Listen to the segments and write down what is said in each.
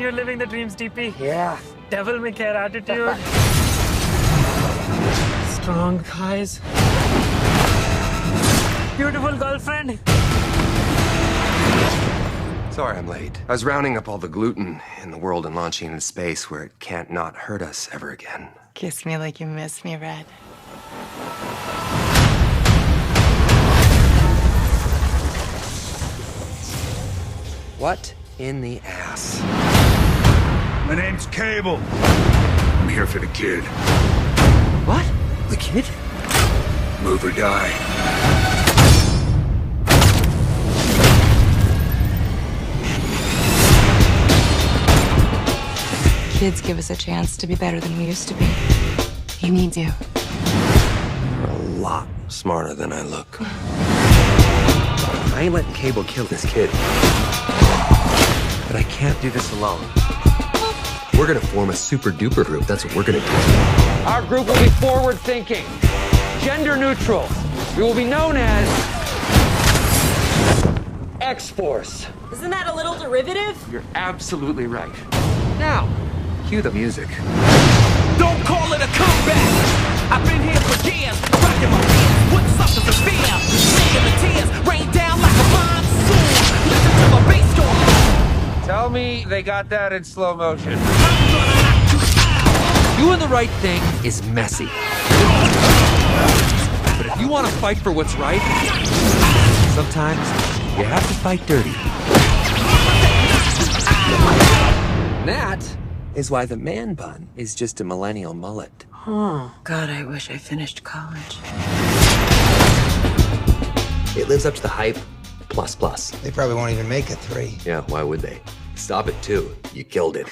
you're living the dreams, DP. Yeah. Devil may care attitude. Strong thighs. Beautiful girlfriend. Sorry I'm late. I was rounding up all the gluten in the world and launching into space where it can't not hurt us ever again. Kiss me like you miss me, Red. What in the ass? My name's Cable. I'm here for the kid. What? The kid? Move or die. Kids give us a chance to be better than we used to be. He needs you. You're a lot smarter than I look. I ain't letting Cable kill this kid. But I can't do this alone. We're gonna form a super duper group. That's what we're gonna do. Our group will be forward thinking, gender neutral. We will be known as X-Force. Isn't that a little derivative? You're absolutely right. Now, Cue the music. Don't call it a comeback. I've been here for years, rocking my ears, putting something to fear. Making the tears rain down like a monsoon. Listen to my bass go. tell me they got that in slow motion. Doing the right thing is messy. But if you want to fight for what's right, sometimes you have to fight dirty. That is why the man bun is just a millennial mullet. Oh, God, I wish I finished college. It lives up to the hype, plus plus. They probably won't even make a 3. Yeah, why would they? Stop it too. You killed it.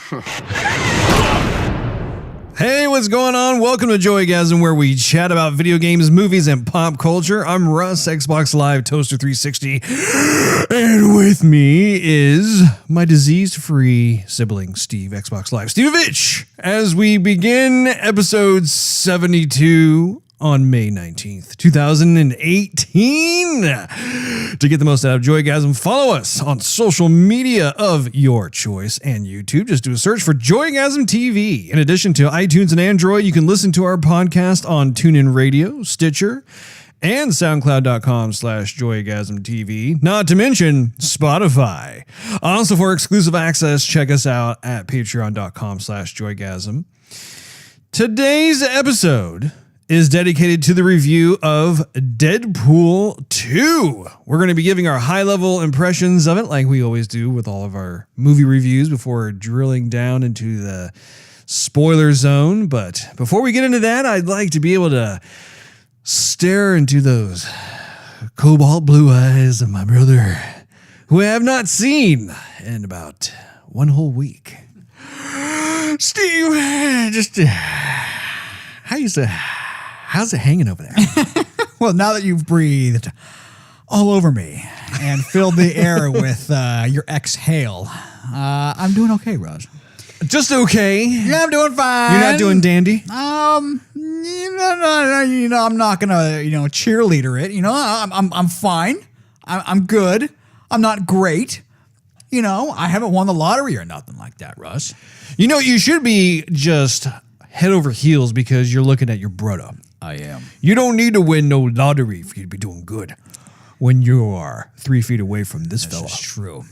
Hey, what's going on? Welcome to Joygasm, where we chat about video games, movies, and pop culture. I'm Russ, Xbox Live Toaster 360, and with me is my disease-free sibling, Steve, Xbox Live Stevavitch, as we begin episode 72 on May 19th, 2018. To get the most out of Joygasm, follow us on social media of your choice and YouTube. Just do a search for Joygasm TV. In addition to iTunes and Android, you can listen to our podcast on TuneIn Radio, Stitcher, and SoundCloud.com/JoygasmTV, not to mention Spotify. Also, for exclusive access, check us out at Patreon.com/Joygasm. Today's episode is dedicated to the review of Deadpool 2. We're going to be giving our high-level impressions of it, like we always do with all of our movie reviews before drilling down into the spoiler zone. But before we get into that, I'd like to be able to stare into those cobalt blue eyes of my brother, who I have not seen in about one whole week. Steve, just how's it hanging over there? Well, now that you've breathed all over me and filled the air with your exhale, I'm doing okay, Russ. Just okay. Yeah, I'm doing fine. You're not doing dandy? I'm not gonna, cheerleader it. I'm fine. I'm good. I'm not great. I haven't won the lottery or nothing like that, Russ. You should be just head over heels because you're looking at your brother. I am. You don't need to win no lottery for you to be doing good when you are 3 feet away from this fella. That's true.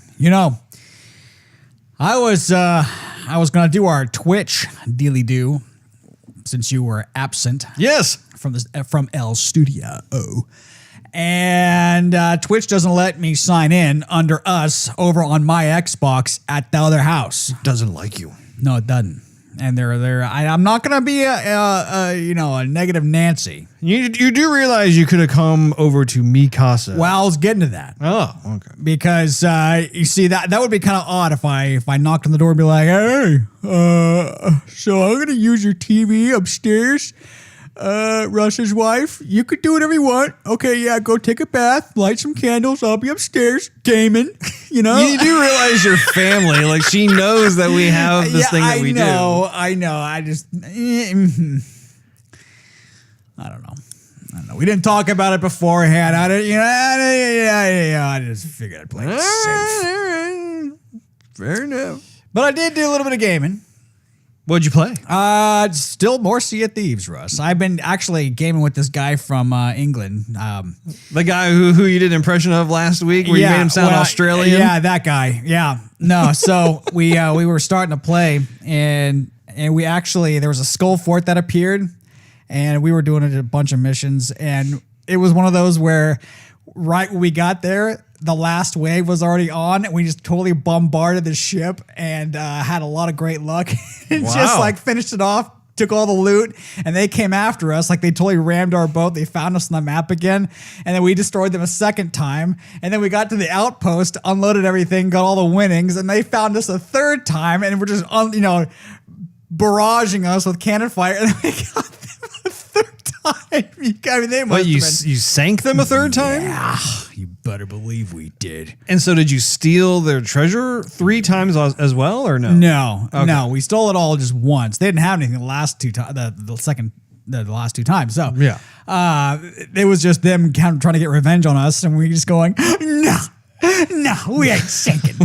I was gonna do our Twitch dealy do since you were absent. Yes, from El Studio. And Twitch doesn't let me sign in under us over on my Xbox at the other house. It doesn't like you. No, it doesn't. And I'm not gonna be a negative Nancy. You do realize you could have come over to Mikasa. Well, I was getting to that. Oh, okay. Because you see that would be kind of odd if I knocked on the door and be like, hey, so I'm gonna use your TV upstairs. Russ's wife, you could do whatever you want. Okay, yeah, go take a bath, light some candles. I'll be upstairs gaming. You do realize your family, like she knows that we have this thing that we do. I know. I just, I don't know. We didn't talk about it beforehand. I just figured I'd play it safe. Fair enough. But I did do a little bit of gaming. What'd you play? Still more Sea of Thieves, Russ. I've been actually gaming with this guy from England. The guy who you did an impression of last week, where you made him sound Australian. Yeah, that guy. Yeah, no. So we were starting to play, and we actually there was a skull fort that appeared, and we were doing a bunch of missions, and it was one of those where right when we got there, the last wave was already on, and we just totally bombarded the ship and had a lot of great luck. And just like finished it off, took all the loot, and they came after us. Like they totally rammed our boat. They found us on the map again, and then we destroyed them a second time. And then we got to the outpost, unloaded everything, got all the winnings, and they found us a third time, and we're just barraging us with cannon fire, and then we got them a third time. I mean, they must you sank them a third time? Yeah, you better believe we did. And so did you steal their treasure 3 times as well, or no? No, we stole it all just once. They didn't have anything the last 2 times, the last 2 times. So yeah, it was just them kind of trying to get revenge on us, and we just going, no, we ain't sinking.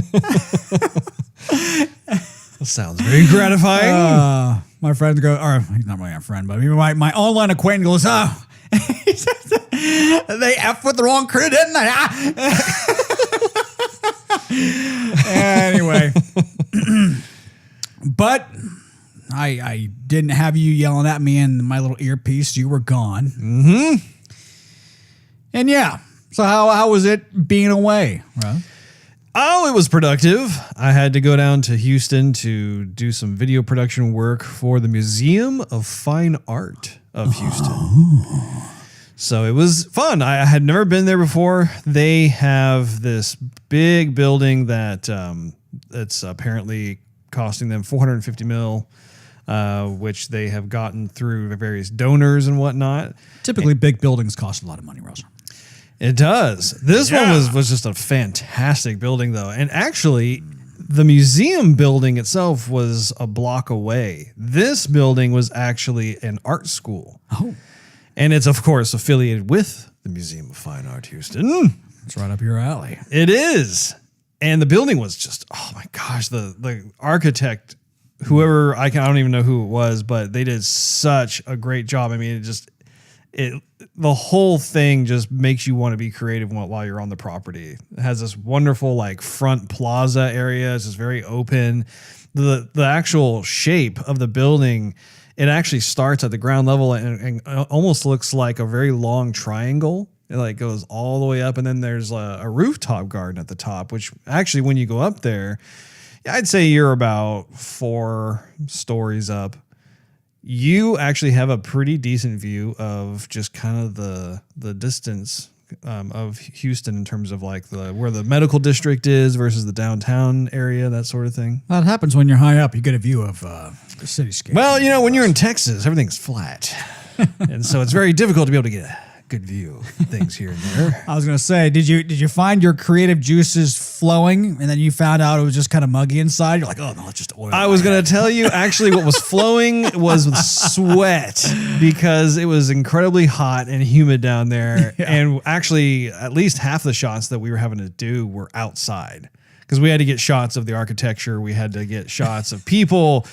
That sounds very gratifying. My friend goes, or he's not really a friend, but my online acquaintance goes, he says, they F with the wrong crew, didn't they? Anyway, but I didn't have you yelling at me in my little earpiece. You were gone. Mm-hmm. And yeah, so how was it being away, right? Oh, it was productive. I had to go down to Houston to do some video production work for the Museum of Fine Art of Houston. So it was fun. I had never been there before. They have this big building that it's apparently costing them $450 million, which they have gotten through various donors and whatnot. Typically, big buildings cost a lot of money, Russ. It does. This one was just a fantastic building, though. And actually, the museum building itself was a block away. This building was actually an art school. Oh. And it's, of course, affiliated with the Museum of Fine Art Houston. It's right up your alley. It is. And the building was just, oh my gosh, the architect, whoever, I don't even know who it was, but they did such a great job. I mean, the whole thing just makes you want to be creative while you're on the property. It has this wonderful like front plaza area. It's just very open. The actual shape of the building, it actually starts at the ground level and almost looks like a very long triangle. It like goes all the way up, and then there's a rooftop garden at the top, which actually when you go up there, I'd say you're about 4 stories up. You actually have a pretty decent view of just kind of the distance of Houston in terms of like where the medical district is versus the downtown area, that sort of thing. That happens when you're high up. You get a view of the cityscape. Well, when you're in Texas, everything's flat. And so it's very difficult to be able to get a good view of things here and there. I was going to say, did you find your creative juices flowing, and then you found out it was just kind of muggy inside? You're like, oh, no, it's just oil. I was going to tell you, actually, what was flowing was sweat, because it was incredibly hot and humid down there. Yeah. And actually, at least half the shots that we were having to do were outside, because we had to get shots of the architecture. We had to get shots of people,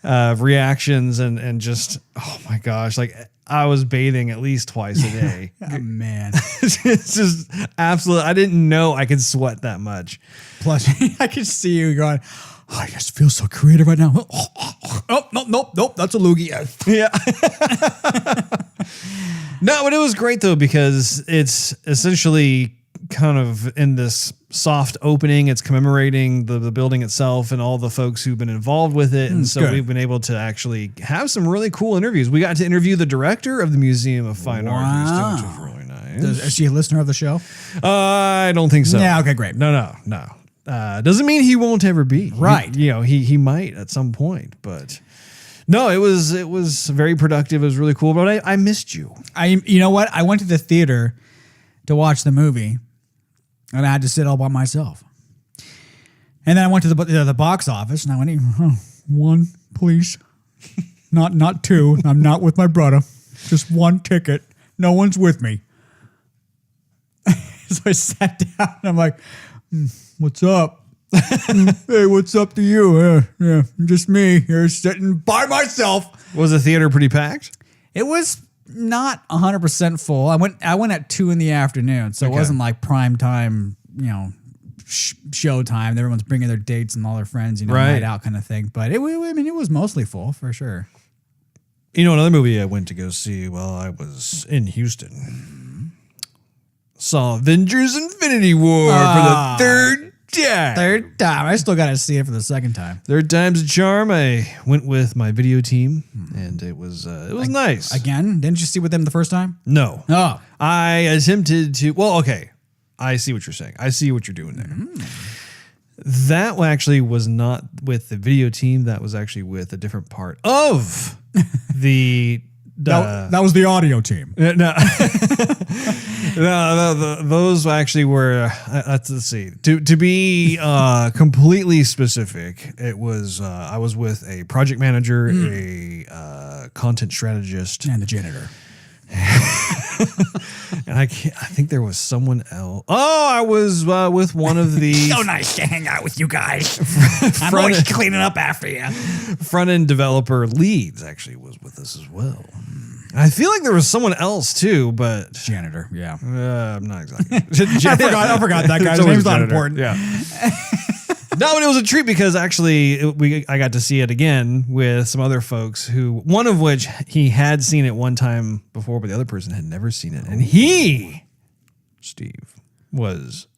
reactions, and just, oh my gosh, like I was bathing at least twice a day. Oh, man. It's just absolute. I didn't know I could sweat that much. Plus, I could see you going, oh, I just feel so creative right now. Oh, nope. That's a loogie. Yeah. No, but it was great, though, because it's essentially kind of in this soft opening. It's commemorating the building itself and all the folks who've been involved with it. And so we've been able to actually have some really cool interviews. We got to interview the director of the Museum of Fine Art, which was really nice. Is she a listener of the show? I don't think so. Yeah, okay, great. No. Doesn't mean he won't ever be. Right. He might at some point, but no, it was very productive. It was really cool, but I missed you. You know what? I went to the theater to watch the movie, and I had to sit all by myself. And then I went to the box office, and I went, one, please. Not 2. I'm not with my brother. Just 1 ticket. No one's with me. So I sat down, and I'm like, what's up? Hey, what's up to you? Yeah, just me here sitting by myself. Was the theater pretty packed? It was not 100% full. I went at 2 p.m, so it wasn't like prime time, show time. Everyone's bringing their dates and all their friends, night out kind of thing. But it was mostly full for sure. Another movie I went to go see while I was in Houston. Saw Avengers Infinity War for the third time. I still got to see it for the second time. Third time's a charm. I went with my video team, and it was nice. Again, didn't you see with them the first time? No. Oh. I attempted to. Well, okay. I see what you're saying. I see what you're doing there. That actually was not with the video team. That was actually with a different part of the. That was the audio team. No, those actually were. Let's see. To be completely specific, it was I was with a project manager, a content strategist, and the janitor. And I think there was someone else. Oh, I was with one of the. So nice to hang out with you guys. I'm always cleaning up after you. Front end developer leads actually was with us as well. I feel like there was someone else too, but janitor. Yeah, I'm not exactly. I forgot that guy's name's not important. Yeah. No, but it was a treat because actually I got to see it again with some other folks one of which he had seen it one time before, but the other person had never seen it. And Steve, was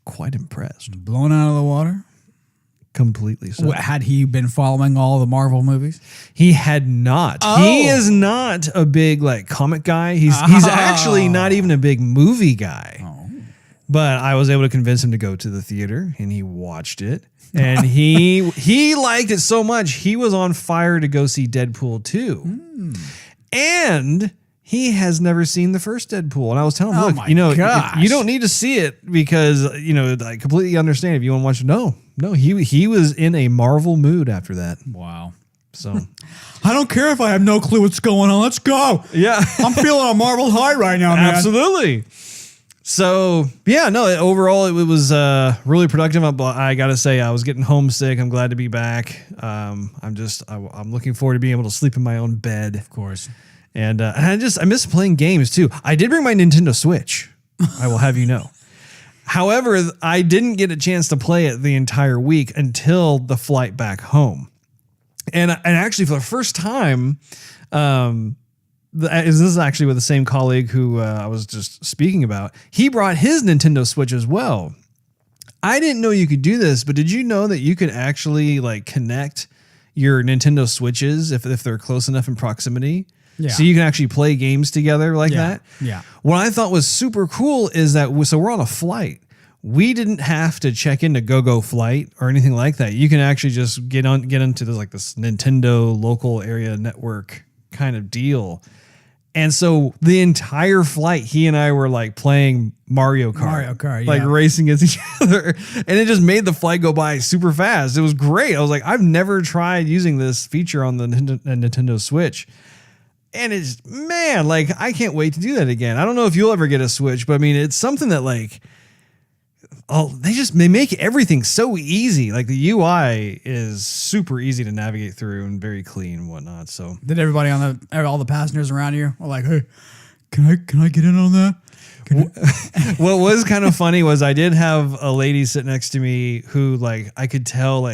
quite impressed. Blown out of the water? Completely so. Had he been following all the Marvel movies? He had not. Oh. He is not a big comic guy. He's actually not even a big movie guy. Oh. But I was able to convince him to go to the theater, and he watched it. And he liked it so much, he was on fire to go see Deadpool 2. And he has never seen the first Deadpool. And I was telling him, look, you don't need to see it because, I completely understand if you want to watch it. No, he was in a Marvel mood after that. Wow. So I don't care if I have no clue what's going on. Let's go. Yeah. I'm feeling a Marvel high right now, man. Absolutely. So, yeah, no, overall, it was really productive. I got to say, I was getting homesick. I'm glad to be back. I'm looking forward to being able to sleep in my own bed. Of course. And I miss playing games, too. I did bring my Nintendo Switch, I will have you know. However, I didn't get a chance to play it the entire week until the flight back home. And actually, for the first time, this is actually with the same colleague who I was just speaking about. He brought his Nintendo Switch as well. I didn't know you could do this, but did you know that you could actually connect your Nintendo Switches if they're close enough in proximity? Yeah. So you can actually play games together like that? Yeah. What I thought was super cool is that, so we're on a flight. We didn't have to check into GoGo Flight or anything like that. You can actually just get into this Nintendo local area network kind of deal. And so the entire flight, he and I were playing Mario Kart, racing against each other. And it just made the flight go by super fast. It was great. I was like, I've never tried using this feature on the Nintendo Switch. And it's, man, I can't wait to do that again. I don't know if you'll ever get a Switch, but I mean, it's something that they make everything so easy. The UI is super easy to navigate through and very clean and whatnot. So did everybody all the passengers around you were like, hey, can I get in on that? What was kind of funny was I did have a lady sit next to me who I could tell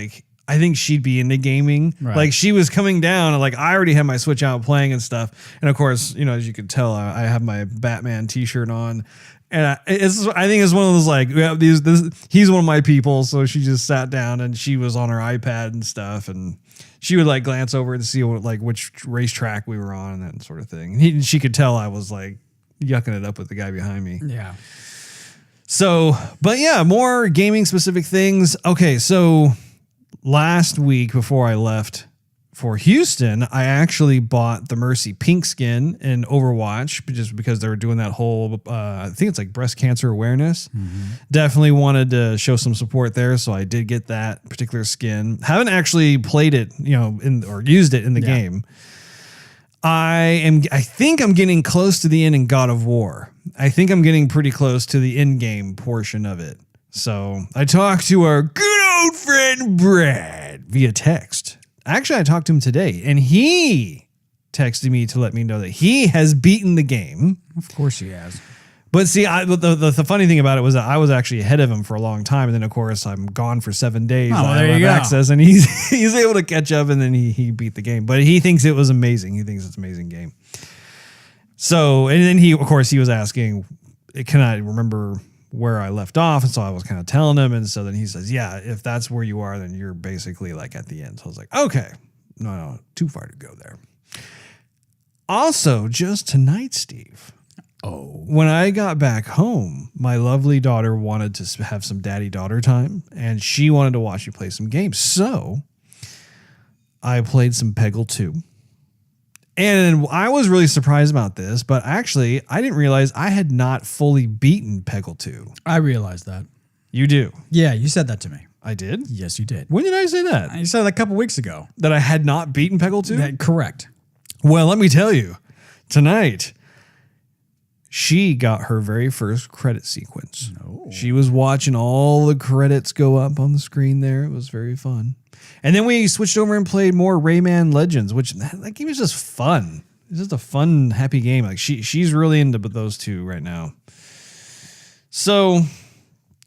I think she'd be into gaming. Right. She was coming down and I already had my Switch out playing and stuff. And of course, as you could tell, I have my Batman t-shirt on. And I think it's one of those he's one of my people. So she just sat down and she was on her iPad and stuff. And she would glance over and see which racetrack we were on and that sort of thing. And she could tell I was yucking it up with the guy behind me. Yeah. So, but yeah, more gaming specific things. Okay. So last week before I left for Houston, I actually bought the Mercy pink skin in Overwatch just because they were doing that whole, I think it's breast cancer awareness. Mm-hmm. Definitely wanted to show some support there. So I did get that particular skin. Haven't actually played it, or used it in the game. I think I'm getting close to the end in God of War. I think I'm getting pretty close to the end game portion of it. So I talked to our good old friend Brad via text. Actually, I talked to him today, and he texted me to let me know that he has beaten the game. Of course he has. But see, the funny thing about it was that I was actually ahead of him for a long time, and then of course I'm gone for 7 days. Oh, well, I there don't you have go. access, and he's able to catch up, and then he beat the game. But he thinks it was amazing. He thinks it's an amazing game. So, and then he was asking, can I remember where I left off? And so I was kind of telling him, and so then he says, yeah, if that's where you are, then you're basically like at the end. So I was like, okay, no, too far to go there. Also, just tonight, Steve. Oh, when I got back home, my lovely daughter wanted to have some daddy-daughter time, and she wanted to watch me play some games. So I played some Peggle 2. And I was really surprised about this, but actually, I didn't realize I had not fully beaten Peggle 2. I realized that. You do? Yeah, you said that to me. I did? Yes, you did. When did I say that? You said it a couple weeks ago. That I had not beaten Peggle 2? Correct. Well, let me tell you, tonight, she got her very first credit sequence. Oh. She was watching all the credits go up on the screen there. It was very fun. And then we switched over and played more Rayman Legends, which that game was just fun. It's just a fun, happy game. Like she's really into those two right now. So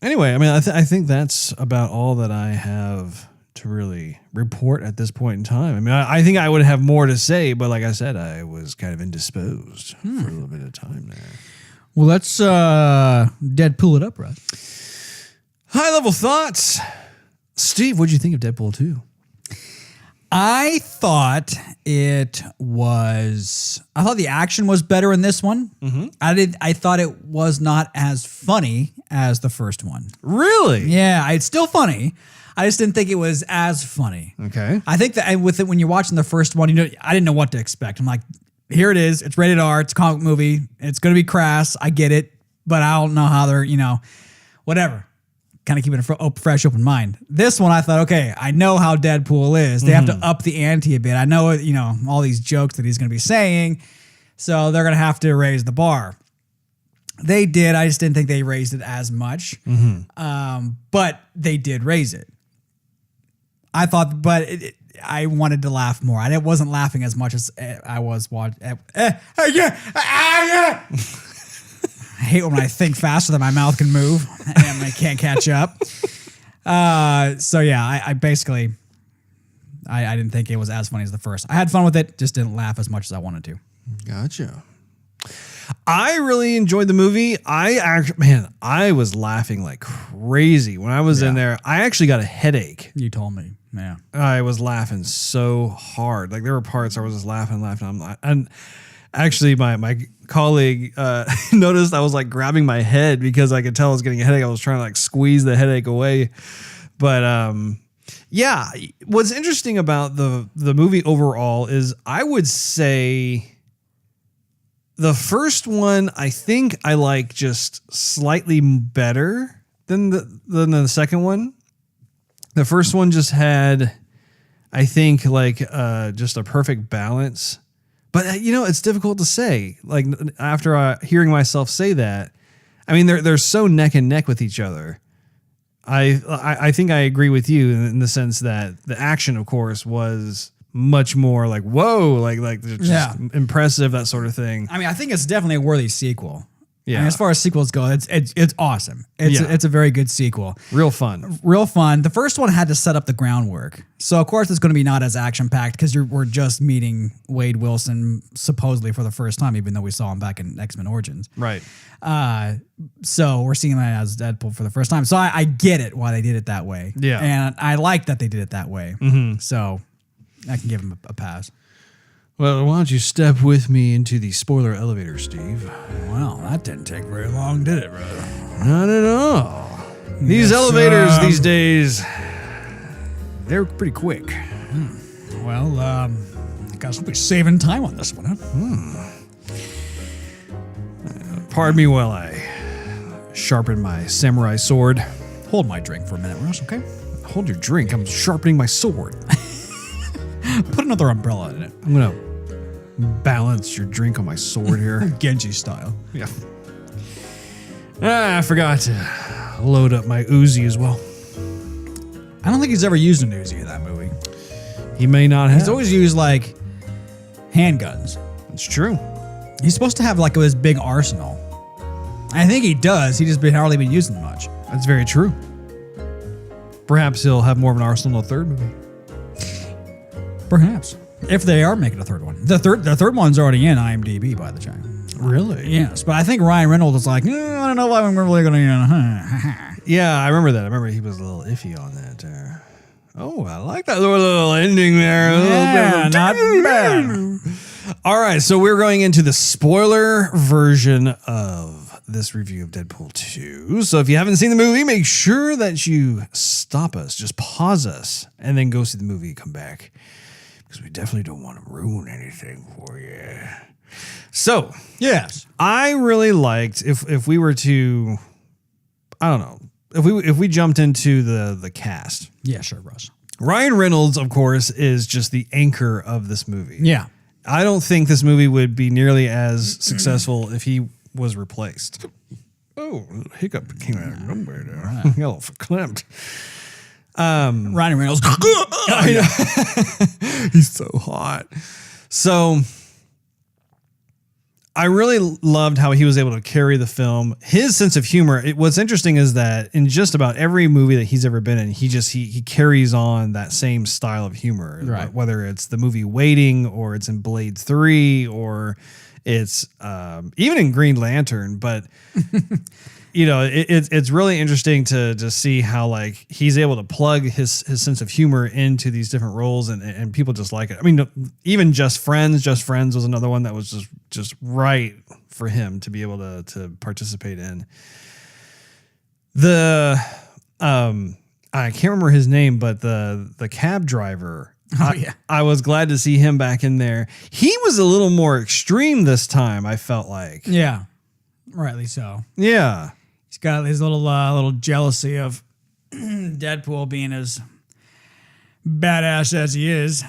anyway, I mean, I think that's about all that I have to really report at this point in time. I mean, I think I would have more to say, but like I said, I was kind of indisposed for a little bit of time there. Well, let's Deadpool it up, Russ. High level thoughts. Steve, what'd you think of Deadpool 2? I thought the action was better in this one. Mm-hmm. I thought it was not as funny as the first one. Really? Yeah, it's still funny. I just didn't think it was as funny. Okay. I think that with it, when you're watching the first one, I didn't know what to expect. I'm like, here it is. It's rated R. It's a comic movie. It's going to be crass. I get it, but I don't know how they're, whatever. Kind of keeping a fresh, open mind. This one, I thought, okay, I know how Deadpool is. They have to up the ante a bit. I know, all these jokes that he's going to be saying, so they're going to have to raise the bar. They did. I just didn't think they raised it as much, but they did raise it. I thought, but I wanted to laugh more. I wasn't laughing as much as I was watching. I hate when I think faster than my mouth can move and I can't catch up. So yeah, I basically, I didn't think it was as funny as the first. I had fun with it, just didn't laugh as much as I wanted to. Gotcha. I really enjoyed the movie. I was laughing like crazy when I was in there. I actually got a headache. You told me. Yeah. I was laughing so hard. Like there were parts I was just laughing. And actually my colleague noticed I was like grabbing my head because I could tell I was getting a headache. I was trying to like squeeze the headache away. But yeah, what's interesting about the movie overall is I would say the first one, I think I like just slightly better than the second one. The first one just had, I think, like just a perfect balance. But it's difficult to say. Like after hearing myself say that, I mean they're so neck and neck with each other. I think I agree with you in the sense that the action, of course, was much more like whoa, like just impressive, that sort of thing. I mean, I think it's definitely a worthy sequel. Yeah. I mean, as far as sequels go, it's awesome. It's a very good sequel. Real fun. The first one had to set up the groundwork. So of course it's going to be not as action packed because we're just meeting Wade Wilson supposedly for the first time, even though we saw him back in X-Men Origins. Right. So we're seeing him as Deadpool for the first time. So I get it why they did it that way. Yeah. And I like that they did it that way. Mm-hmm. So I can give him a pass. Well, why don't you step with me into the spoiler elevator, Steve? Well, that didn't take very long, did it, brother? Not at all. These elevators these days, they're pretty quick. Well, I guess we'll be saving time on this one, huh? Pardon me while I sharpen my samurai sword. Hold my drink for a minute, Russ, okay? Hold your drink. I'm sharpening my sword. Put another umbrella in it. I'm going to balance your drink on my sword here. Genji style. Yeah. I forgot to load up my Uzi as well. I don't think he's ever used an Uzi in that movie. He may not have. He's always used like handguns. It's true. He's supposed to have like this big arsenal. I think he does. He just hardly been using them much. That's very true. Perhaps he'll have more of an arsenal in the third movie. Perhaps. If they are making a third one. The third one's already in IMDb by the time. Really? Yes, but I think Ryan Reynolds was like, I don't know if I'm really going to. Yeah, I remember that. I remember he was a little iffy on that. Oh, I like that little ending there. Yeah, not bad. All right, so we're going into the spoiler version of this review of Deadpool 2. So if you haven't seen the movie, make sure that you stop us, just pause us, and then go see the movie and come back. Because we definitely don't want to ruin anything for you. So, yes, I really liked if we were to, I don't know, if we jumped into the cast. Yeah, sure, Russ. Ryan Reynolds, of course, is just the anchor of this movie. Yeah. I don't think this movie would be nearly as successful if he was replaced. Oh, hiccup came out of nowhere there. Got a little verklempt. Ryan Reynolds. He's so hot. So I really loved how he was able to carry the film. His sense of humor. What's interesting is that in just about every movie that he's ever been in, he carries on that same style of humor. Right. Whether it's the movie Waiting, or it's in Blade 3, or it's even in Green Lantern. But you know, it's really interesting to just see how like he's able to plug his sense of humor into these different roles, and people just like it. I mean, even Just Friends was another one that was just right for him to be able to participate in. I can't remember his name, but the cab driver. Oh, yeah. I was glad to see him back in there. He was a little more extreme this time, I felt like. Yeah, rightly so. Yeah. He's got his little jealousy of Deadpool being as badass as he is.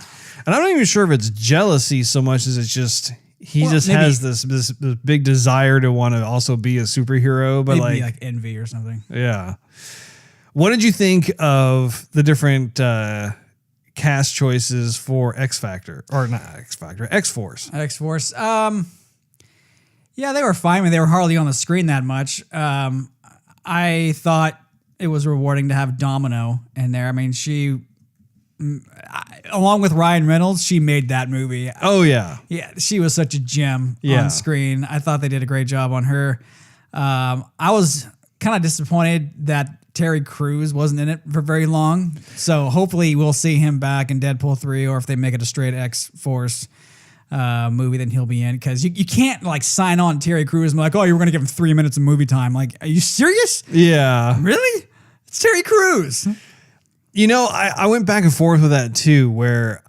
And I'm not even sure if it's jealousy so much as it's just he just has this big desire to want to also be a superhero, but maybe like envy or something. Yeah. What did you think of the different cast choices for X-Force? X-Force. Yeah, they were fine. I mean, they were hardly on the screen that much. I thought it was rewarding to have Domino in there. I mean, she, along with Ryan Reynolds, she made that movie. Oh, yeah. Yeah, she was such a gem on screen. I thought they did a great job on her. I was kind of disappointed that Terry Crews wasn't in it for very long. So hopefully we'll see him back in Deadpool 3, or if they make it a straight X-Force movie, then he'll be in, because you can't like sign on Terry Crews and be like, oh, you were going to give him 3 minutes of movie time. Like, are you serious? Yeah. Really? It's Terry Crews. You know, I went back and forth with that too, where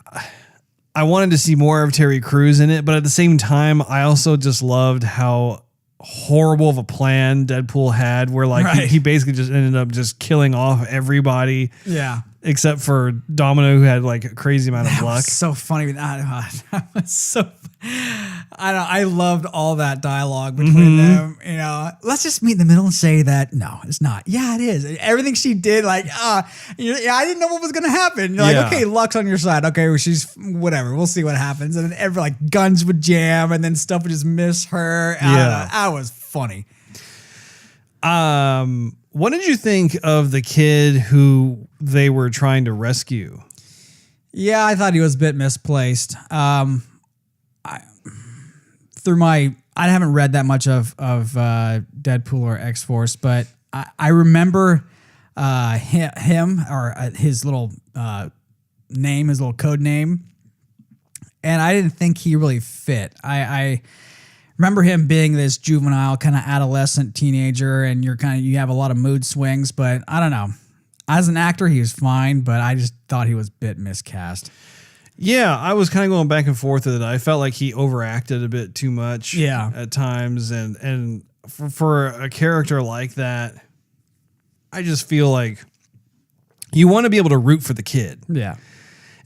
I wanted to see more of Terry Crews in it, but at the same time, I also just loved how horrible of a plan Deadpool had, where like he basically just ended up just killing off everybody. Yeah. Except for Domino, who had like a crazy amount of luck. Was so funny. That was so. I loved all that dialogue between them. You know, let's just meet in the middle and say that no, it's not. Yeah, it is. Everything she did, like, I didn't know what was gonna happen. You're like, okay, luck's on your side. Okay, well, she's whatever. We'll see what happens. And then like guns would jam, and then stuff would just miss her. That was funny. What did you think of the kid who they were trying to rescue? Yeah, I thought he was a bit misplaced. I haven't read that much of Deadpool or X-Force, but I remember him or his little name, his little code name, and I didn't think he really fit. I remember him being this juvenile, kind of adolescent teenager, and you have a lot of mood swings, but I don't know. As an actor, he was fine, but I just thought he was a bit miscast. Yeah, I was kind of going back and forth with it. I felt like he overacted a bit too much at times, and for a character like that, I just feel like you want to be able to root for the kid. Yeah.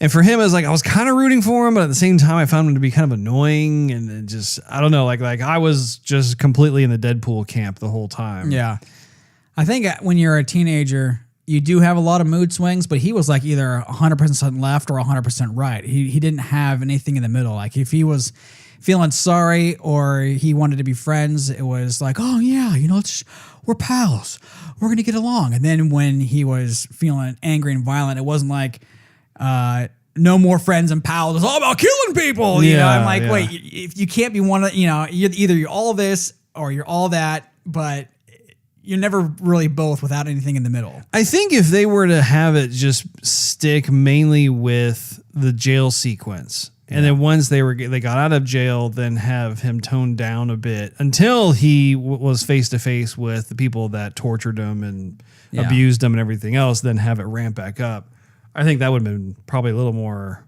And for him, I was kind of rooting for him, but at the same time, I found him to be kind of annoying, and just, I don't know, like I was just completely in the Deadpool camp the whole time. Yeah. I think when you're a teenager, you do have a lot of mood swings, but he was like either 100% left or 100% right. He didn't have anything in the middle. Like if he was feeling sorry or he wanted to be friends, it was like, oh yeah, we're pals. We're going to get along. And then when he was feeling angry and violent, it wasn't like, no more friends and pals. It's all about killing people. You know, I'm like, wait, if you can't be one of, you're all this or you're all that, but you're never really both without anything in the middle. I think if they were to have it just stick mainly with the jail sequence, and then once they got out of jail, then have him toned down a bit until he was face to face with the people that tortured him and abused him and everything else, then have it ramp back up. I think that would have been probably a little more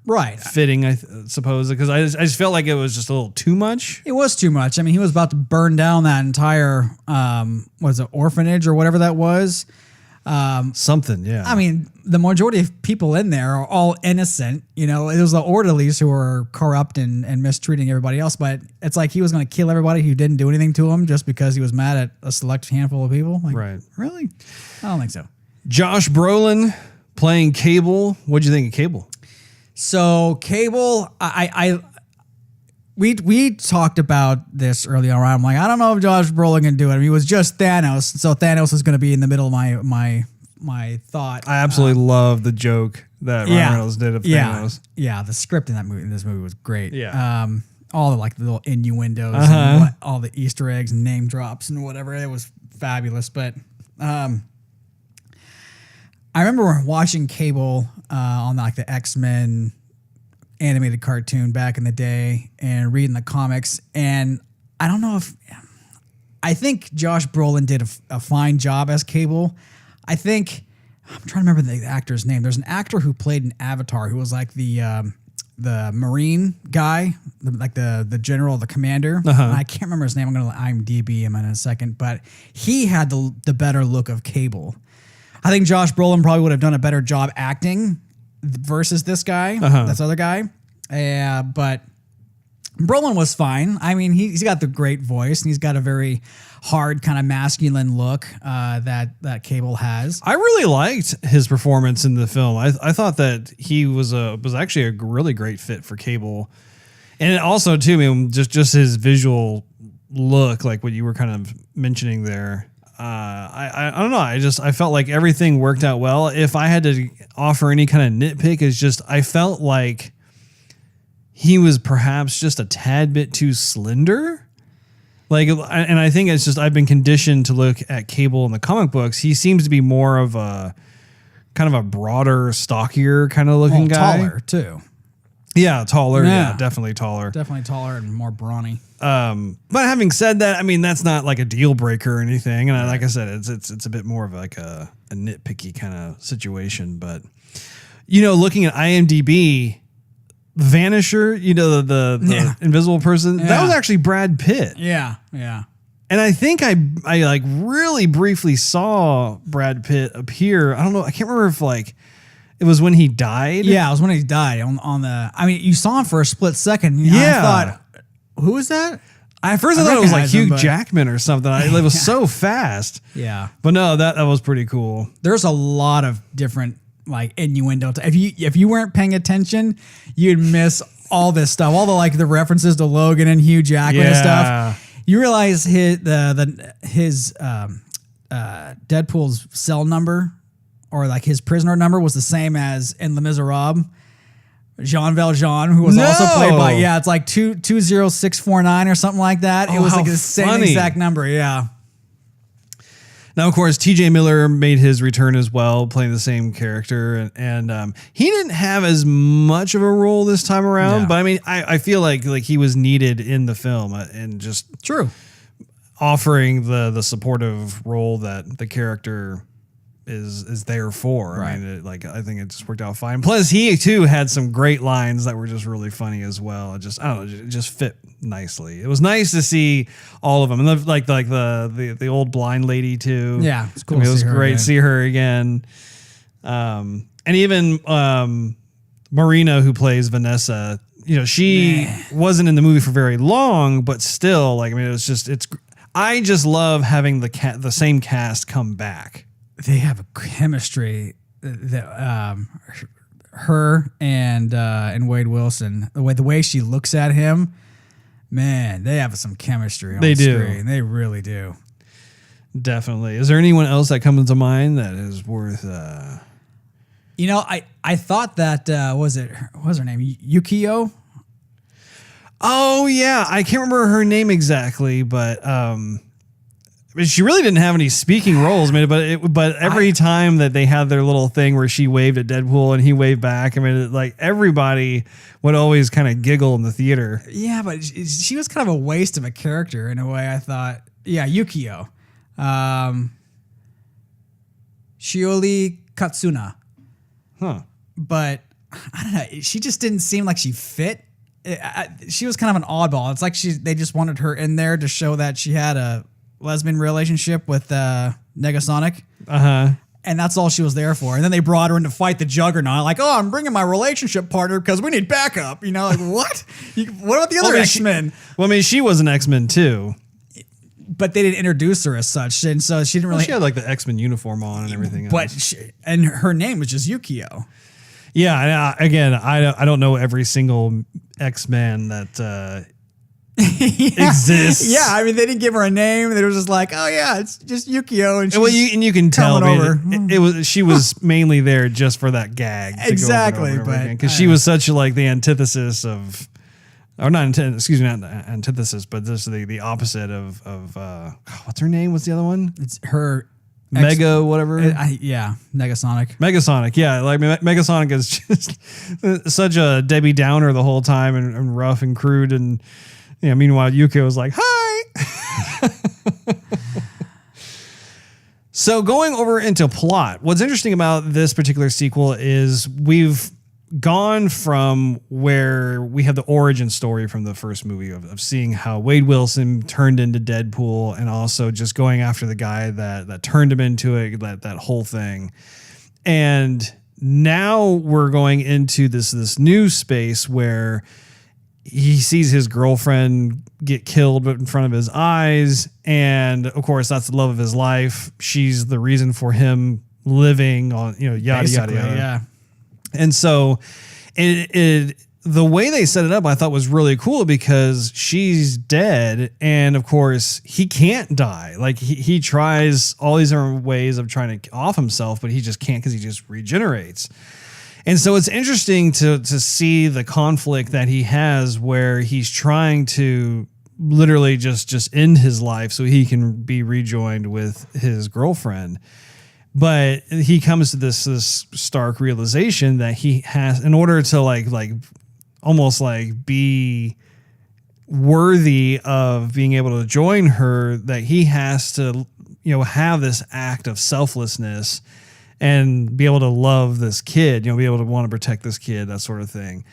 fitting, I suppose, because I just felt like it was just a little too much. It was too much. I mean, he was about to burn down that entire, orphanage or whatever that was. Something, yeah. I mean, the majority of people in there are all innocent. It was the orderlies who were corrupt and mistreating everybody else. But it's like he was going to kill everybody who didn't do anything to him just because he was mad at a select handful of people. Like, right. Really? I don't think so. Josh Brolin playing Cable. What'd you think of Cable? So Cable, we talked about this earlier on. I'm like, I don't know if Josh Brolin can do it. I mean, he was just Thanos, so Thanos is going to be in the middle of my thought. I absolutely love the joke that Ryan Reynolds did of Thanos. Yeah, the script in this movie was great. Yeah. All the the little innuendos and all the Easter eggs and name drops and whatever. It was fabulous. But I remember watching Cable on the X-Men animated cartoon back in the day and reading the comics. And I think Josh Brolin did a fine job as Cable. I'm trying to remember the actor's name. There's an actor who played in Avatar who was like the Marine guy, the general, the commander. I can't remember his name. I'm going to IMDb him in a second, but he had the better look of Cable. I think Josh Brolin probably would have done a better job acting versus this guy, this other guy. But Brolin was fine. I mean, he's got the great voice and he's got a very hard kind of masculine look that Cable has. I really liked his performance in the film. I thought that he was actually a really great fit for Cable. And also too, I mean, just his visual look, like what you were kind of mentioning there. I don't know. I felt like everything worked out well. If I had to offer any kind of nitpick, is just I felt like he was perhaps just a tad bit too slender. And I think it's just I've been conditioned to look at Cable in the comic books. He seems to be more of a kind of a broader, stockier kind of looking guy. Taller too. Yeah, taller. Yeah, definitely taller. Definitely taller and more brawny. But having said that, I mean, that's not like a deal breaker or anything. And like I said, it's a bit more of like a nitpicky kind of situation. But, looking at IMDb, Vanisher, the invisible person, that was actually Brad Pitt. Yeah, yeah. And I think I like really briefly saw Brad Pitt appear. I don't know. I can't remember if it was when he died. Yeah, it was when he died on the. I mean, you saw him for a split second. I thought, who was that? At first I thought it was like Hugh Jackman or something. It was so fast. Yeah, but no, that was pretty cool. There's a lot of different innuendo. If you weren't paying attention, you'd miss all this stuff. All the references to Logan and Hugh Jackman and stuff. You realize his Deadpool's cell number or his prisoner number was the same as in Les Miserables. Jean Valjean, who was also played by, it's like 20649 or something like that. It was like the same exact number. Yeah. Now, of course, TJ Miller made his return as well, playing the same character. And he didn't have as much of a role this time around, but I mean, I feel like he was needed in the film and just offering the supportive role that the character is there for. Right. I mean, I think it just worked out fine. Plus, he too had some great lines that were just really funny as well. It just fit nicely. It was nice to see all of them, and the old blind lady too. Yeah, it's cool. It was great to see her again. And even Marina, who plays Vanessa, she wasn't in the movie for very long, but still, it was just I just love having the same cast come back. they have a chemistry that her and Wade Wilson, the way she looks at him, man, they have some chemistry on They the do. screen. They really do. Definitely. Is there anyone else that comes to mind that is worth? You know, I thought that what was her name? Yukio? Oh yeah, I can't remember her name exactly, but she really didn't have any speaking roles. I mean, but every time that they had their little thing where she waved at Deadpool and he waved back, I mean, like everybody would always kind of giggle in the theater. Yeah, but she was kind of a waste of a character in a way. I thought, yeah, Yukio, Shioli Katsuna. Huh. But I don't know. She just didn't seem like she fit. She was kind of an oddball. It's like they just wanted her in there to show that she had a lesbian relationship with Negasonic. Uh-huh. And that's all she was there for. And then they brought her in to fight the Juggernaut. Like, oh, I'm bringing my relationship partner because we need backup. You know, like, what? What about the other X-Men? Well, I mean, she was an X-Men too. But they didn't introduce her as such. And so she didn't really... She had like the X-Men uniform on and everything else. But and her name was just Yukio. Yeah, again, I don't know every single X-Man that exists. Yeah, I mean, they didn't give her a name. They were just like, oh yeah, it's just Yukio, and you can tell, man, it was she was mainly there just for that gag. Exactly, because she was such like the antithesis of, or not antithesis, but just the opposite of what's her name? What's the other one? It's her. Mega, whatever. Yeah, Negasonic. Megasonic, yeah. Like Megasonic is just such a Debbie Downer the whole time and rough and crude. And meanwhile, Yukio was like, hi. So going over into plot, what's interesting about this particular sequel is we've gone from where we have the origin story from the first movie of seeing how Wade Wilson turned into Deadpool and also just going after the guy that turned him into it, that whole thing. And now we're going into this new space where he sees his girlfriend get killed in front of his eyes. And of course, that's the love of his life. She's the reason for him living on, yada, Basically, yada, yada. Yeah. And so the way they set it up, I thought was really cool because she's dead. And of course he can't die. Like he tries all these different ways of trying to off himself, but he just can't because he just regenerates. And so it's interesting to see the conflict that he has where he's trying to literally just end his life so he can be rejoined with his girlfriend. But he comes to this stark realization that he has, in order to like almost like be worthy of being able to join her, that he has to, have this act of selflessness and be able to love this kid, be able to want to protect this kid, that sort of thing.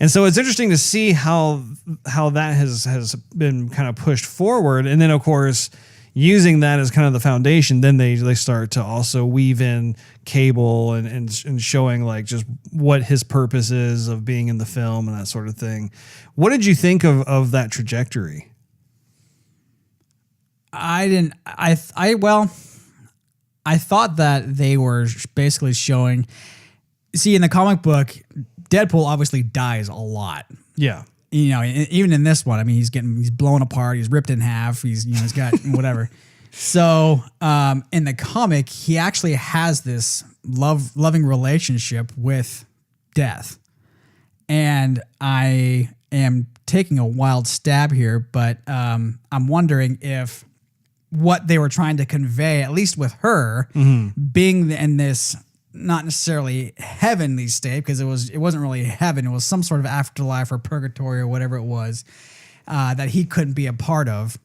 And so it's interesting to see how that has been kind of pushed forward. And then of course, using that as kind of the foundation, then they start to also weave in Cable and showing like just what his purpose is of being in the film and that sort of thing. What did you think of that trajectory? I thought that they were basically showing, see, in the comic book, Deadpool obviously dies a lot. Yeah. Even in this one, I mean, he's blown apart, he's ripped in half, he's got whatever. So, in the comic, he actually has this loving relationship with death. And I am taking a wild stab here, but I'm wondering if what they were trying to convey, at least with her, being in this not necessarily heavenly state, because it wasn't really heaven, it was some sort of afterlife or purgatory or whatever it was, that he couldn't be a part of.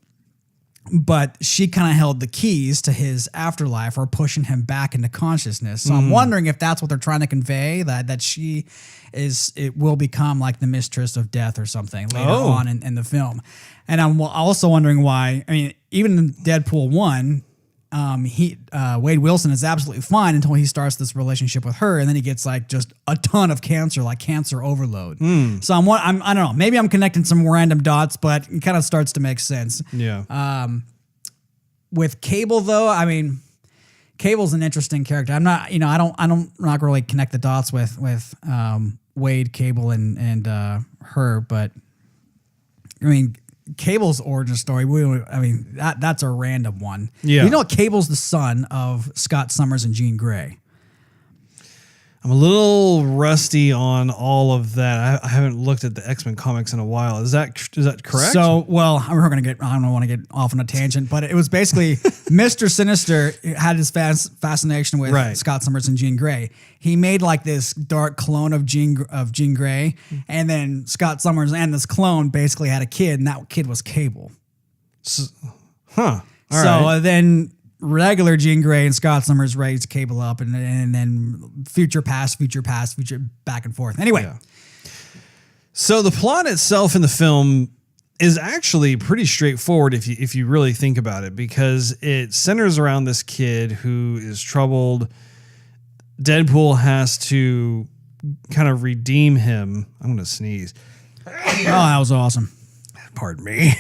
But she kind of held the keys to his afterlife or pushing him back into consciousness. So I'm wondering if that's what they're trying to convey, that she it will become like the mistress of death or something later on in the film. And I'm also wondering why, I mean, even in Deadpool 1, Wade Wilson is absolutely fine until he starts this relationship with her, and then he gets like just a ton of cancer, like cancer overload. So I don't know, maybe I'm connecting some random dots, but it kind of starts to make sense. Yeah. With Cable though, I mean, Cable's an interesting character. I'm not, I don't really connect the dots with Wade, Cable, and her, but I mean, Cable's origin story. That's a random one. Yeah. You know, Cable's the son of Scott Summers and Jean Grey. I'm a little rusty on all of that. I haven't looked at the X-Men comics in a while. Is that correct? So, well, I don't want to get off on a tangent, but it was basically Mr. Sinister had his fascination with Scott Summers and Jean Grey. He made like this dark clone of Jean Grey, and then Scott Summers and this clone basically had a kid, and that kid was Cable. All right. Then regular Jean Grey and Scott Summers raised Cable up, and then future past, back and forth. Anyway. Yeah. So the plot itself in the film is actually pretty straightforward if you really think about it, because it centers around this kid who is troubled. Deadpool has to kind of redeem him. I'm going to sneeze. Oh, that was awesome. Pardon me.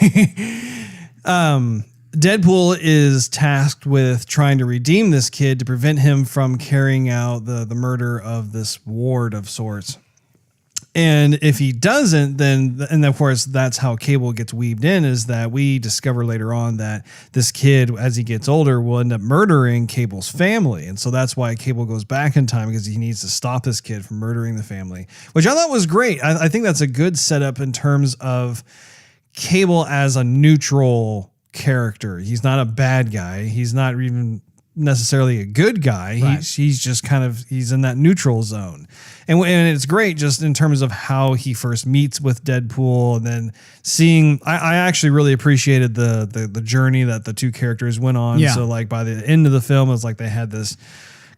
Deadpool is tasked with trying to redeem this kid to prevent him from carrying out the murder of this ward of sorts. And if he doesn't, then, and of course, that's how Cable gets weaved in, is that we discover later on that this kid, as he gets older, will end up murdering Cable's family. And so that's why Cable goes back in time, because he needs to stop this kid from murdering the family, which I thought was great. I think that's a good setup in terms of Cable as a neutral character. He's not a bad guy. He's not even necessarily a good guy. Right. He's just kind of, he's in that neutral zone. And it's great just in terms of how he first meets with Deadpool, and then seeing, I actually really appreciated the journey that the two characters went on. Yeah. So like by the end of the film, it was like they had this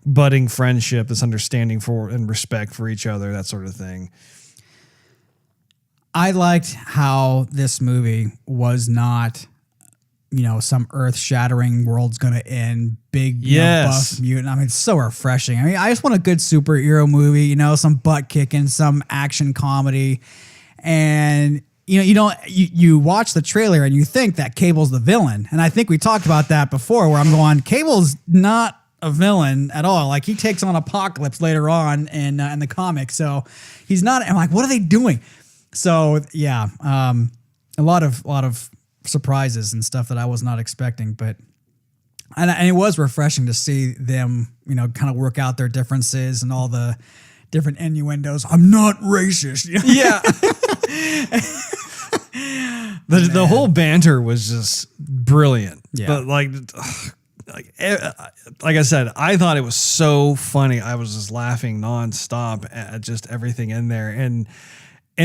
budding friendship, this understanding for and respect for each other, that sort of thing. I liked how this movie was not, some earth-shattering world's gonna end, big buff mutant. I mean, it's so refreshing. I mean, I just want a good superhero movie, some butt kicking, some action comedy, and you watch the trailer and you think that Cable's the villain, and I think we talked about that before, where I'm going, Cable's not a villain at all. Like, he takes on Apocalypse later on in the comic, so he's not. I'm like, what are they doing? So yeah, a lot of surprises and stuff that I was not expecting, but and it was refreshing to see them, kind of work out their differences and all the different innuendos. I'm not racist. Yeah. The whole banter was just brilliant. Yeah. But like I said, I thought it was so funny. I was just laughing nonstop at just everything in there. And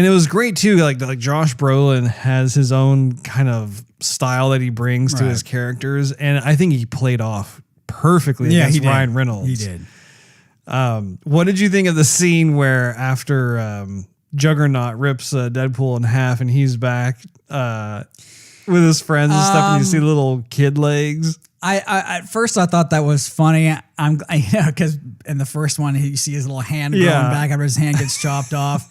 it was great too. Like Josh Brolin has his own kind of style that he brings to his characters, and I think he played off perfectly against Ryan Reynolds. He did. What did you think of the scene where after Juggernaut rips Deadpool in half and he's back with his friends and stuff, and you see little kid legs? I at first I thought that was funny. Because in the first one you see his little hand going back after his hand gets chopped off.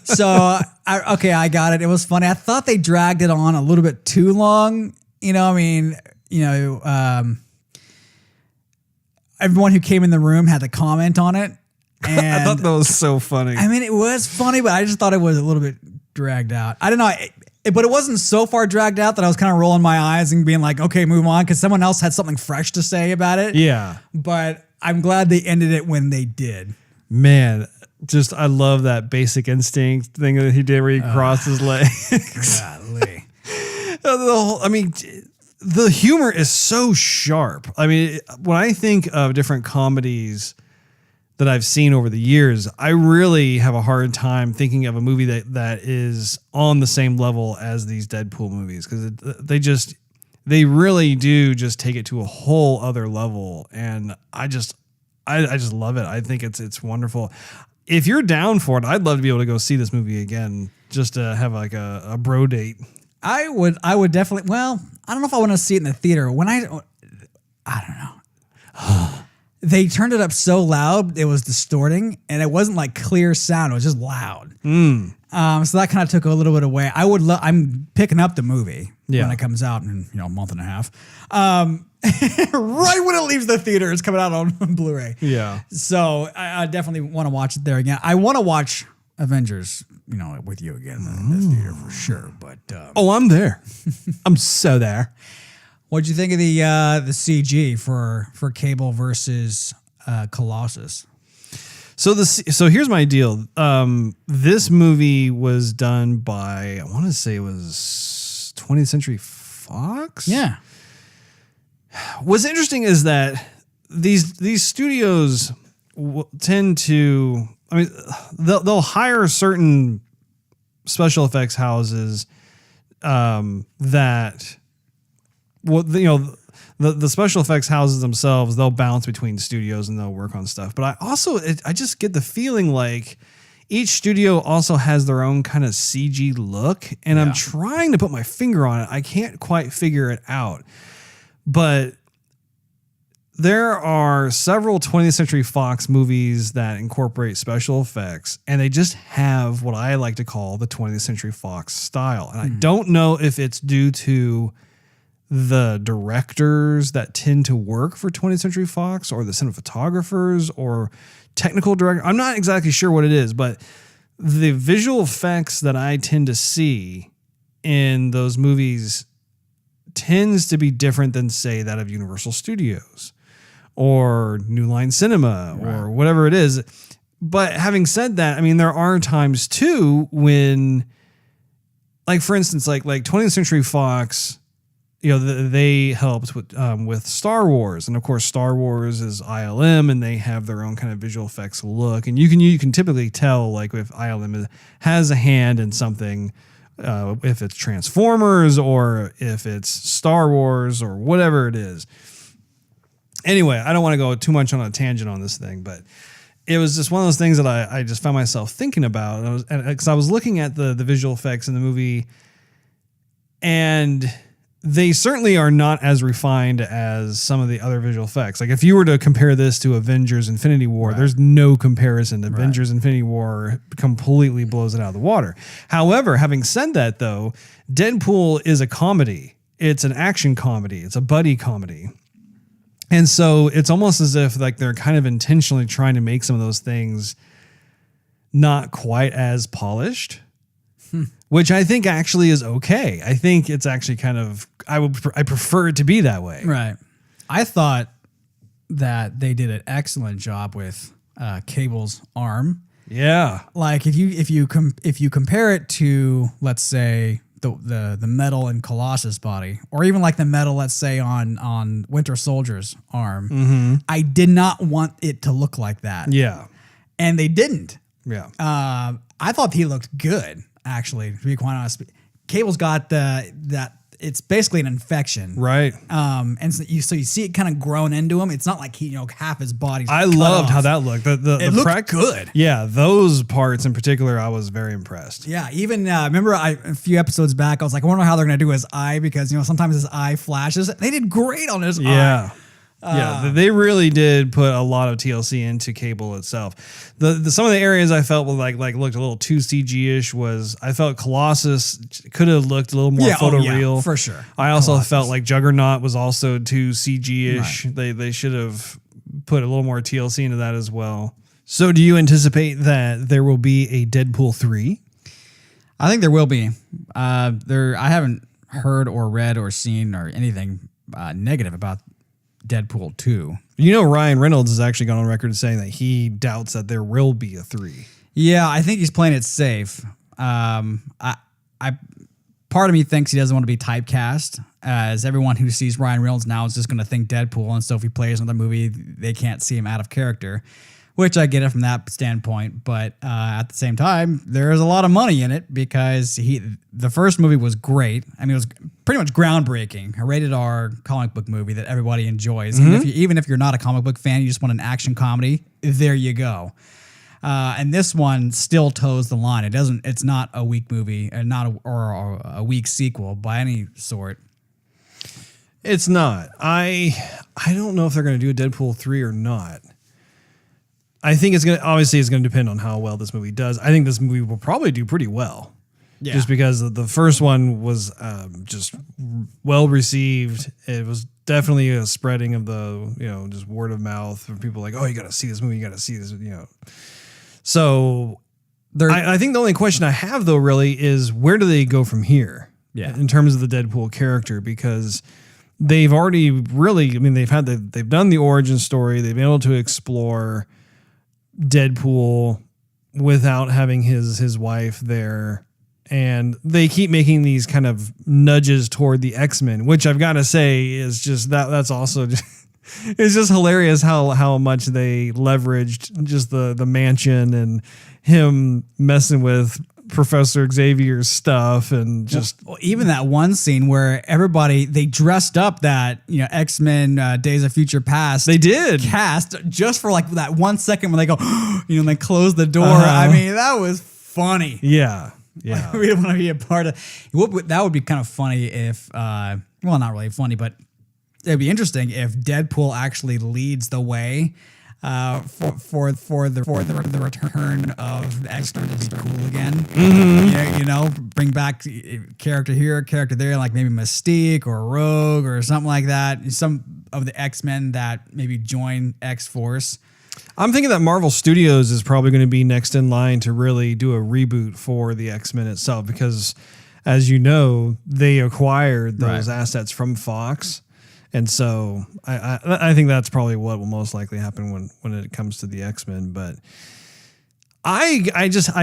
So I got it. It was funny. I thought they dragged it on a little bit too long. Everyone who came in the room had to comment on it. And I thought that was so funny. I mean, it was funny, but I just thought it was a little bit dragged out. I don't know. But it wasn't so far dragged out that I was kind of rolling my eyes and being like, okay, move on, because someone else had something fresh to say about it. Yeah. But I'm glad they ended it when they did. Man, just I love that Basic Instinct thing that he did where he crossed his legs. Golly. The humor is so sharp. I mean, when I think of different comedies that I've seen over the years, I really have a hard time thinking of a movie that is on the same level as these Deadpool movies, because they really do just take it to a whole other level, and I just love it. I think it's wonderful. If you're down for it, I'd love to be able to go see this movie again, just to have like a bro date. I would definitely. Well, I don't know if I want to see it in the theater. I don't know. They turned it up so loud it was distorting, and it wasn't like clear sound. It was just loud. So that kind of took a little bit away. I'm picking up the movie when it comes out in a month and a half. right when it leaves the theater, it's coming out on Blu-ray. Yeah. So I definitely want to watch it there again. I want to watch Avengers, with you again in the theater for sure. But Oh, I'm there. I'm so there. what'd you think of the CG for Cable versus Colossus? So here's my deal. This movie was done by, I want to say it was 20th Century Fox. Yeah. What's interesting is that these studios tend to, they'll hire certain special effects houses that, the special effects houses themselves, they'll bounce between studios and they'll work on stuff. But I just get the feeling like each studio also has their own kind of CG look, and I'm trying to put my finger on it. I can't quite figure it out. But there are several 20th Century Fox movies that incorporate special effects, and they just have what I like to call the 20th Century Fox style. And I don't know if it's due to the directors that tend to work for 20th Century Fox or the cinematographers or technical director. I'm not exactly sure what it is, but the visual effects that I tend to see in those movies tends to be different than, say, that of Universal Studios or New Line Cinema or whatever it is. But having said that, there are times too when, like, for instance, like 20th Century Fox, they helped with Star Wars, and of course Star Wars is ILM, and they have their own kind of visual effects look, and you can typically tell, like, if ILM has a hand in something, if it's Transformers or if it's Star Wars or whatever it is. Anyway, I don't want to go too much on a tangent on this thing, but it was just one of those things that I just found myself thinking about, because I was looking at the visual effects in the movie, and they certainly are not as refined as some of the other visual effects. Like, if you were to compare this to Avengers Infinity War, there's no comparison. Avengers Infinity War completely blows it out of the water. However, having said that, though, Deadpool is a comedy. It's an action comedy. It's a buddy comedy. And so it's almost as if, like, they're kind of intentionally trying to make some of those things not quite as polished. Which I think actually is okay. I think it's actually kind of, I prefer it to be that way. Right. I thought that they did an excellent job with Cable's arm. Yeah. Like, if you compare it to, let's say, the metal in Colossus' body, or even like the metal, let's say, on Winter Soldier's arm, I did not want it to look like that. Yeah. And they didn't. Yeah. I thought he looked good. Actually, to be quite honest, Cable's got that it's basically an infection, right? And so you see it kind of grown into him. It's not like he, half his body's. I loved how that looked. It looked good. Yeah, those parts in particular, I was very impressed. Yeah, even remember a few episodes back, I was like, I wonder how they're going to do his eye, because sometimes his eye flashes. They did great on his eye. Yeah, they really did put a lot of TLC into Cable itself. The some of the areas I felt like looked a little too CG-ish was, I felt Colossus could have looked a little more photoreal. For sure. I also felt like Juggernaut was also too CG-ish. Right. They should have put a little more TLC into that as well. So do you anticipate that there will be a Deadpool 3? I think there will be. I haven't heard or read or seen or anything negative about Deadpool 2. Ryan Reynolds has actually gone on record saying that he doubts that there will be a 3. Yeah, I think he's playing it safe. Part of me thinks he doesn't want to be typecast, as everyone who sees Ryan Reynolds now is just going to think Deadpool, and so if he plays another movie, they can't see him out of character, which I get it from that standpoint. But at the same time, there is a lot of money in it, because the first movie was great. I mean, it was pretty much groundbreaking, a rated R comic book movie that everybody enjoys. Even if you're not a comic book fan, you just want an action comedy, there you go. And this one still toes the line. It's not a weak movie, and or a weak sequel by any sort. It's not. I don't know if they're going to do a Deadpool 3 or not. I think it's going to depend on how well this movie does. I think this movie will probably do pretty well. Yeah. Just because the first one was just well received. It was definitely a spreading of the, just word of mouth for people like, oh, you got to see this movie. You got to see this, So I think the only question I have though really is where do they go from here? Yeah. In terms of the Deadpool character, because they've already really, they've done the origin story. They've been able to explore Deadpool without having his wife there. And they keep making these kind of nudges toward the X-Men, which I've got to say is just that's also just, it's just hilarious how much they leveraged just the mansion and him messing with Professor Xavier's stuff and just even that one scene where everybody they dressed up that X-Men Days of Future Past they did cast just for like that 1 second when they go and they close the door. I mean, that was funny. Yeah We don't want to be a part of that. Would be kind of funny if well, not really funny, but it'd be interesting if Deadpool actually leads the way for the return of X-Men to be cool again. Mm-hmm. Bring back character here, character there, like maybe Mystique or Rogue or something like that. Some of the X-Men that maybe join X-Force. I'm thinking that Marvel Studios is probably going to be next in line to really do a reboot for the X-Men itself because, as you know, they acquired those assets from Fox. And so I think that's probably what will most likely happen when it comes to the X-Men. But I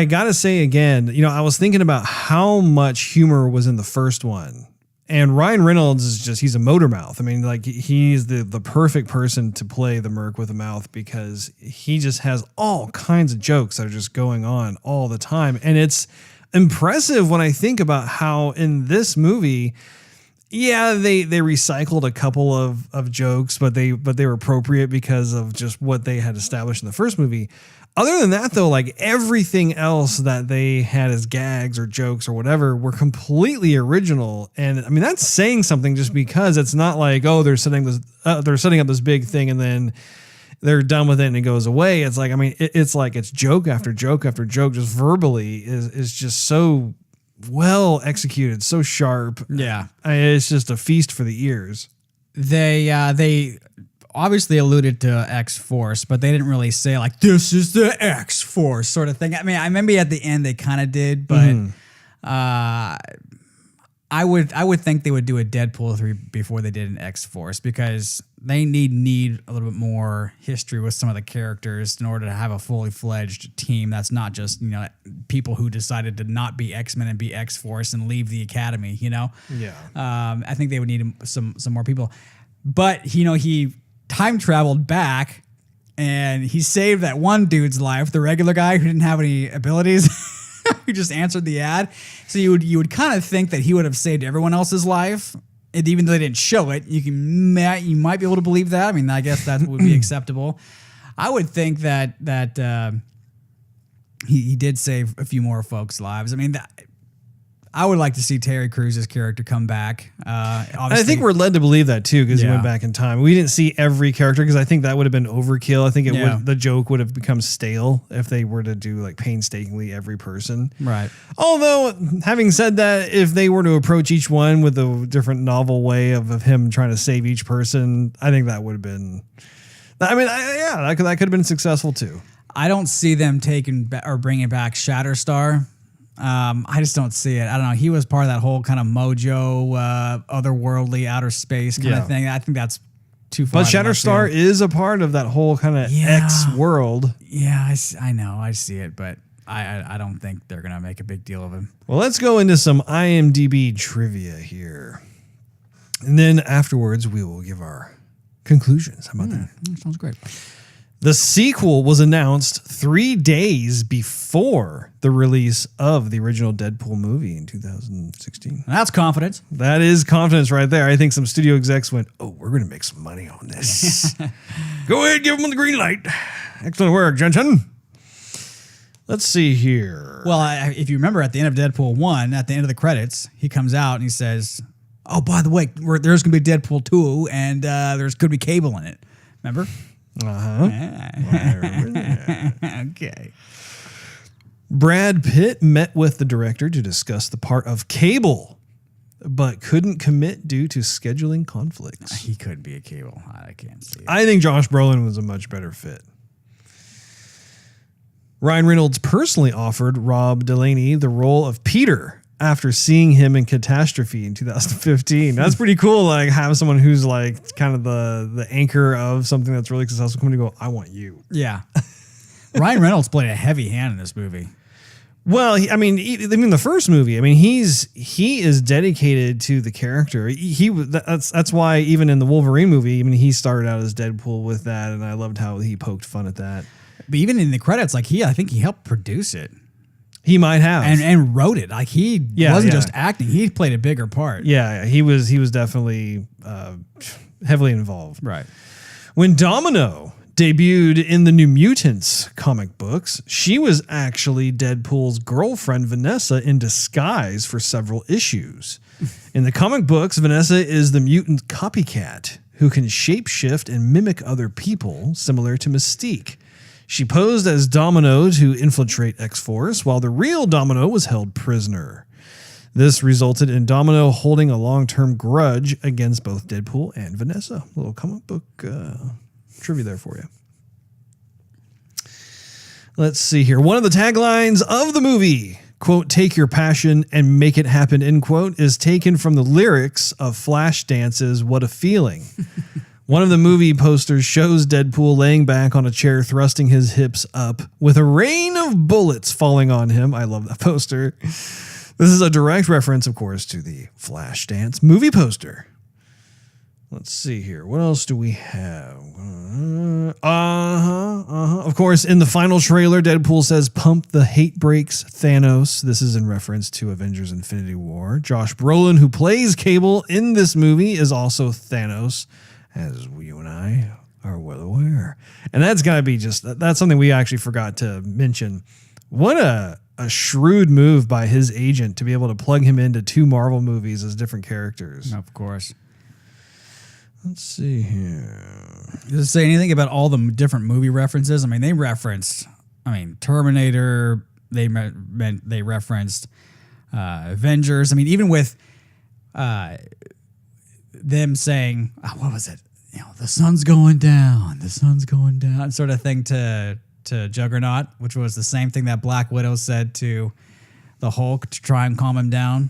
got to say again, I was thinking about how much humor was in the first one. And Ryan Reynolds is he's a motor mouth. I mean, like he's the perfect person to play the merc with a mouth because he just has all kinds of jokes that are just going on all the time. And it's impressive when I think about how in this movie, yeah, they recycled a couple of jokes, but they were appropriate because of just what they had established in the first movie. Other than that, though, like everything else that they had as gags or jokes or whatever were completely original. And I mean, that's saying something just because it's not like, oh, they're setting up this big thing and then they're done with it and it goes away. It's like, I mean, it's like it's joke after joke after joke, just verbally is just so well executed, so sharp. Yeah. It's just a feast for the ears. They obviously alluded to X-Force, but they didn't really say like, this is the X-Force sort of thing. I mean, I remember at the end they kind of did, but I would think they would do a Deadpool 3 before they did an X-Force because they need a little bit more history with some of the characters in order to have a fully fledged team that's not just, people who decided to not be X-Men and be X-Force and leave the academy, Yeah. I think they would need some more people. But, he time traveled back and he saved that one dude's life, the regular guy who didn't have any abilities. Who just answered the ad. So you would kind of think that he would have saved everyone else's life. And even though they didn't show it, you might be able to believe that. I mean, I guess that would be acceptable. I would think that he did save a few more folks' lives. I mean, I would like to see Terry Crews's character come back. I think we're led to believe that too because he went back in time. We didn't see every character because I think that would have been overkill. I think the joke would have become stale if they were to do like painstakingly every person. Right. Although, having said that, if they were to approach each one with a different novel way of him trying to save each person, I think that would have been. I mean, that could have been successful too. I don't see them taking or bringing back Shatterstar. I just don't see it. I don't know. He was part of that whole kind of mojo, otherworldly, outer space kind of thing. I think that's too far. But Shatterstar is a part of that whole kind of X world. Yeah, I know. I see it, but I don't think they're going to make a big deal of him. Well, let's go into some IMDb trivia here. And then afterwards, we will give our conclusions. How about that? Sounds great. The sequel was announced 3 days before the release of the original Deadpool movie in 2016. That's confidence. That is confidence right there. I think some studio execs went, oh, we're going to make some money on this. Go ahead, give them the green light. Excellent work, Jensen. Let's see here. Well, if you remember at the end of Deadpool 1, at the end of the credits, he comes out and he says, oh, by the way, there's going to be Deadpool 2 and there's going to be Cable in it. Remember? Uh-huh. Okay. Brad Pitt met with the director to discuss the part of Cable, but couldn't commit due to scheduling conflicts. He could be a Cable. I can't see it. I think Josh Brolin was a much better fit. Ryan Reynolds personally offered Rob Delaney the role of Peter after seeing him in Catastrophe in 2015. That's pretty cool. Like have someone who's like kind of the anchor of something that's really successful come to go, I want you. Yeah. Ryan Reynolds played a heavy hand in this movie. Well, even the first movie, I mean, he is dedicated to the character. That's why even in the Wolverine movie, I mean, he started out as Deadpool with that, and I loved how he poked fun at that. But even in the credits, like I think he helped produce it. He might have and wrote it. Like he wasn't just acting; he played a bigger part. Yeah, he was definitely heavily involved. Right. When Domino debuted in the New Mutants comic books, she was actually Deadpool's girlfriend Vanessa in disguise for several issues. In the comic books, Vanessa is the mutant copycat who can shapeshift and mimic other people, similar to Mystique. She posed as Domino to infiltrate X-Force, while the real Domino was held prisoner. This resulted in Domino holding a long-term grudge against both Deadpool and Vanessa. A little comic book trivia there for you. Let's see here. One of the taglines of the movie, quote, "Take your passion and make it happen," end quote, is taken from the lyrics of Flashdance What a Feeling. One of the movie posters shows Deadpool laying back on a chair, thrusting his hips up with a rain of bullets falling on him. I love that poster. This is a direct reference, of course, to the Flashdance movie poster. Let's see here. What else do we have? Of course, in the final trailer, Deadpool says, "Pump the hate brakes, Thanos." This is in reference to Avengers Infinity War. Josh Brolin, who plays Cable in this movie, is also Thanos, as you and I are well aware. And that's got to be that's something we actually forgot to mention. What a shrewd move by his agent to be able to plug him into two Marvel movies as different characters. Of course. Let's see here. Does it say anything about all the different movie references? I mean, they referenced, Terminator. They referenced Avengers. I mean, even with them saying, what was it? The sun's going down, sort of thing to Juggernaut, which was the same thing that Black Widow said to the Hulk to try and calm him down.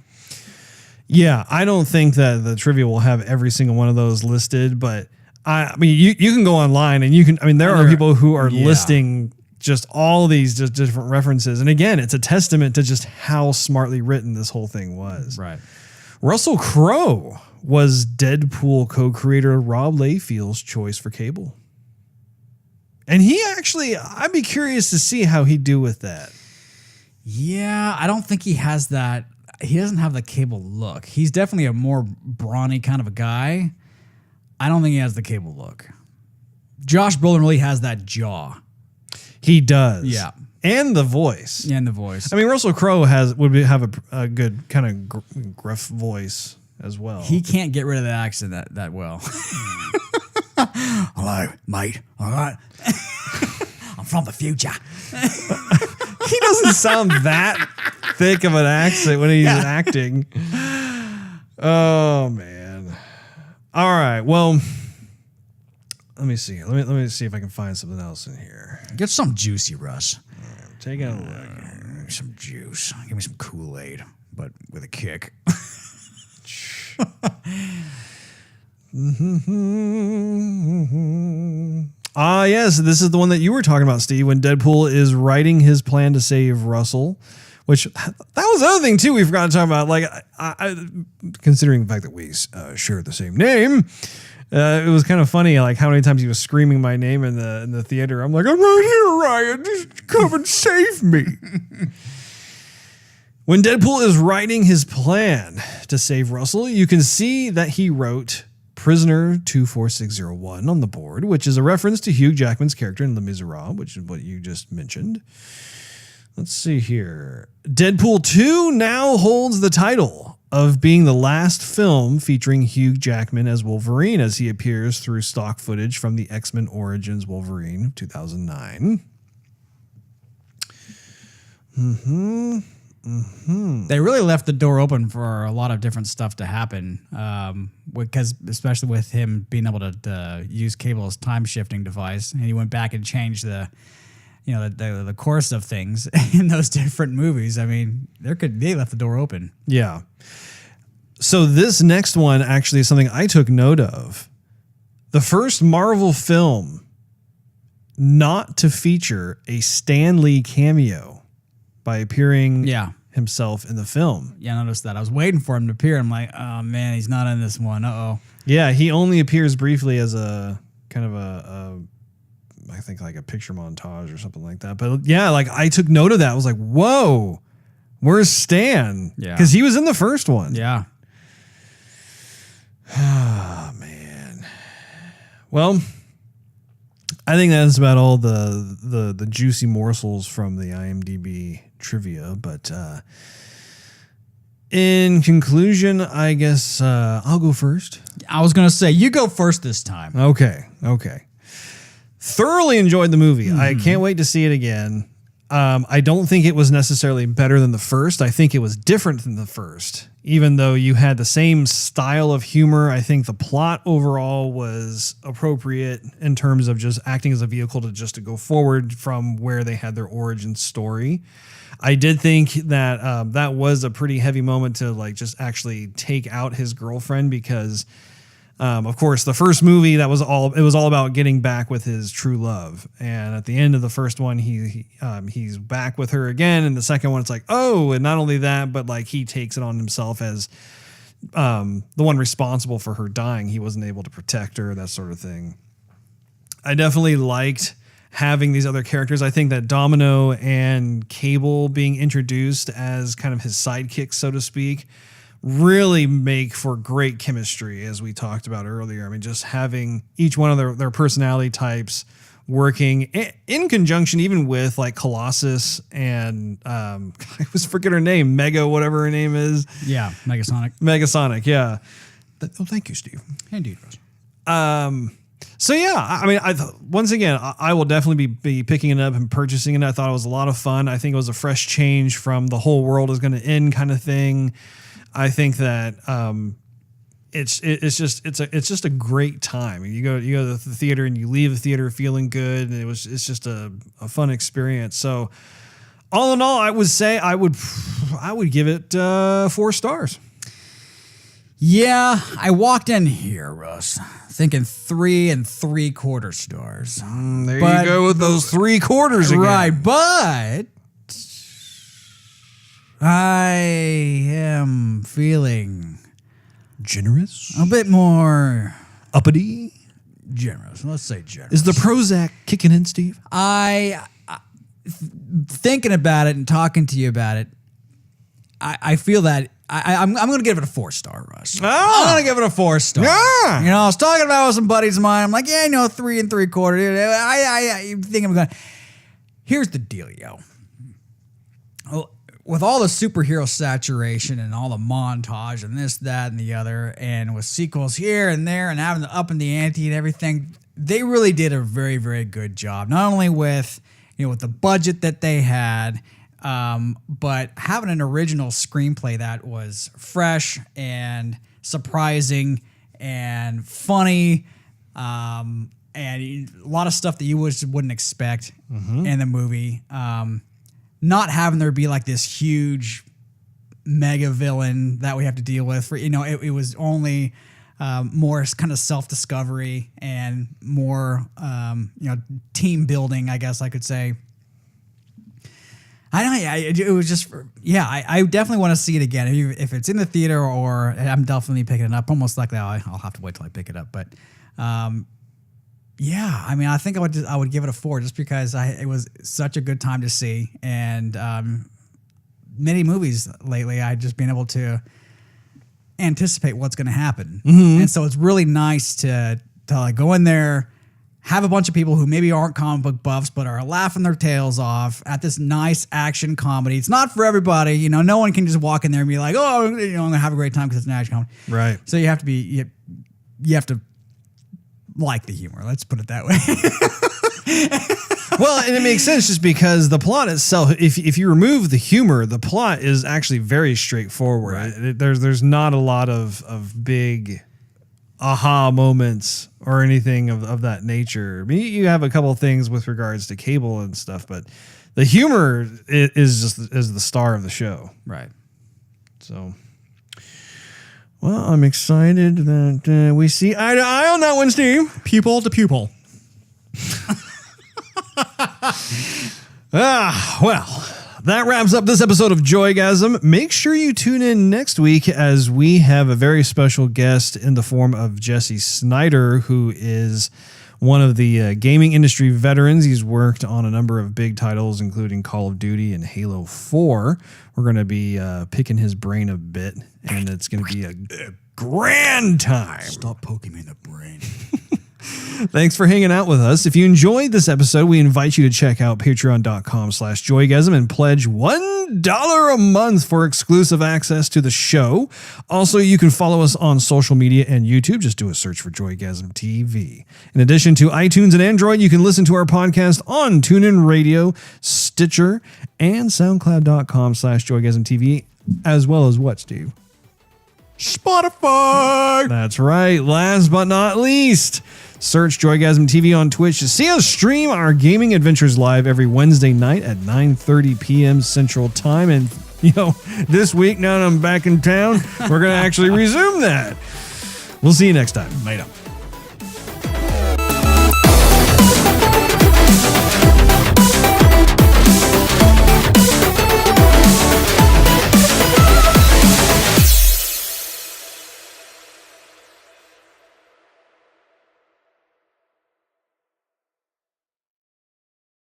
Yeah, I don't think that the trivia will have every single one of those listed, but I mean, you can go online and you can. I mean, there are people who are listing just all these just different references, and again, it's a testament to just how smartly written this whole thing was. Right. Russell Crowe was Deadpool co-creator Rob Liefeld's choice for Cable, and he actually, I'd be curious to see how he'd do with that. Yeah, I don't think he has that. He doesn't have the Cable look. He's definitely a more brawny kind of a guy. I don't think he has the Cable look. Josh Brolin really has that jaw. He does. Yeah. And the voice. And the voice. I mean, Russell Crowe would have a good kind of gruff voice as well. He can't get rid of the accent that well. Hello, mate. All right. I'm from the future. He doesn't sound that thick of an accent when he's acting. Oh man. All right. Well, let me see. Let me see if I can find something else in here. Get some juicy, Russ. Take a look. Some juice. Give me some Kool-Aid, but with a kick. Yes, this is the one that you were talking about, Steve, when Deadpool is writing his plan to save Russell, which that was the other thing too we forgot to talk about. Like, I considering the fact that we share the same name, it was kind of funny, like how many times he was screaming my name in the theater. I'm like, I'm right here, Ryan. Just come and save me. When Deadpool is writing his plan to save Russell, you can see that he wrote Prisoner 24601 on the board, which is a reference to Hugh Jackman's character in Les Miserables, which is what you just mentioned. Let's see here. Deadpool 2 now holds the title of being the last film featuring Hugh Jackman as Wolverine, as he appears through stock footage from the X-Men Origins Wolverine of 2009. They really left the door open for a lot of different stuff to happen, because especially with him being able to use Cable as time shifting device, and he went back and changed the course of things in those different movies. I mean, they left the door open. Yeah. So this next one actually is something I took note of. The first Marvel film not to feature a Stan Lee cameo by appearing himself in the film. Yeah, I noticed that. I was waiting for him to appear. I'm like, oh man, he's not in this one. Uh-oh. Yeah, he only appears briefly as a kind of I think like a picture montage or something like that. But yeah, like I took note of that. I was like, whoa, where's Stan? Yeah. Because he was in the first one. Yeah. Oh, man. Well, I think that's about all the juicy morsels from the IMDb trivia. But in conclusion, I guess I'll go first. I was going to say, you go first this time. Okay. Thoroughly enjoyed the movie. I can't wait to see it again. I don't think it was necessarily better than the first. I think it was different than the first. Even though you had the same style of humor, I think the plot overall was appropriate in terms of just acting as a vehicle to go forward from where they had their origin story. I did think that that was a pretty heavy moment to like just actually take out his girlfriend because of course, the first movie it was all about getting back with his true love, and at the end of the first one, he's back with her again, and the second one, it's like, oh, and not only that, but like he takes it on himself as the one responsible for her dying. He wasn't able to protect her, that sort of thing. I definitely liked having these other characters. I think that Domino and Cable being introduced as kind of his sidekicks, so to speak, really make for great chemistry, as we talked about earlier. I mean, just having each one of their personality types working in conjunction, even with like Colossus and I always forget her name, Mega, whatever her name is. Yeah, Megasonic, yeah. Oh, thank you, Steve. Indeed, Russ. So yeah, I mean, once again, I will definitely be picking it up and purchasing it. I thought it was a lot of fun. I think it was a fresh change from the whole world is going to end kind of thing. I think that it's just a great time. You go to the theater and you leave the theater feeling good, and it's just a fun experience. So all in all, I would say I would give it 4 stars. Yeah, I walked in here, Russ, thinking 3 3/4 stars. There you go with those 3/4 again. Right, but I am feeling generous, a bit more uppity. Generous. Let's say generous. Is the Prozac kicking in, Steve? I thinking about it and talking to you about it, I feel that I'm going to give it a 4-star, Russ. I'm going to give it a 4-star. Yeah. You know, I was talking about it with some buddies of mine. I'm like, 3 3/4. I think I'm going to. Here's the deal, yo. With all the superhero saturation and all the montage and this, that, and the other, and with sequels here and there and having the up in the ante and everything, they really did a very, very good job. Not only with the budget that they had, but having an original screenplay that was fresh and surprising and funny, and a lot of stuff that you wouldn't expect in the movie. Not having there be like this huge mega villain that we have to deal with. It was only more kind of self-discovery and more team building, I guess I could say. It was just, I definitely want to see it again. If it's in the theater, or I'm definitely picking it up. Almost likely I'll have to wait till I pick it up. But I mean, I think I would give it a 4 just because it was such a good time to see. And many movies lately, I've just been able to anticipate what's going to happen. And so it's really nice to like go in there, have a bunch of people who maybe aren't comic book buffs, but are laughing their tails off at this nice action comedy. It's not for everybody. No one can just walk in there and be like, oh, I'm going to have a great time because it's an action comedy. Right. So you have to like the humor. Let's put it that way. Well, and it makes sense just because the plot itself, if you remove the humor, the plot is actually very straightforward. Right. There's not a lot of big aha moments or anything of that nature. I mean, you have a couple of things with regards to Cable and stuff, but the humor is the star of the show. Right. So, well, I'm excited that we see eye to eye on that one, Steve. Pupil to pupil. Well, that wraps up this episode of Joygasm. Make sure you tune in next week as we have a very special guest in the form of Jesse Snyder, who is one of the gaming industry veterans. He's worked on a number of big titles, including Call of Duty and Halo 4. We're going to be picking his brain a bit, and it's going to be a grand time. Stop poking me in the brain. Thanks for hanging out with us. If you enjoyed this episode, we invite you to check out patreon.com/joygasm and pledge $1 a month for exclusive access to the show. Also, you can follow us on social media and YouTube. Just do a search for Joygasm TV. In addition to iTunes and Android, you can listen to our podcast on TuneIn Radio, Stitcher, and SoundCloud.com/Joygasm TV, as well as what, Steve? Spotify. That's right. Last but not least, search Joygasm TV on Twitch to see us stream our gaming adventures live every Wednesday night at 9:30 p.m. Central Time. And, this week, now that I'm back in town, we're going to actually resume that. We'll see you next time. Later.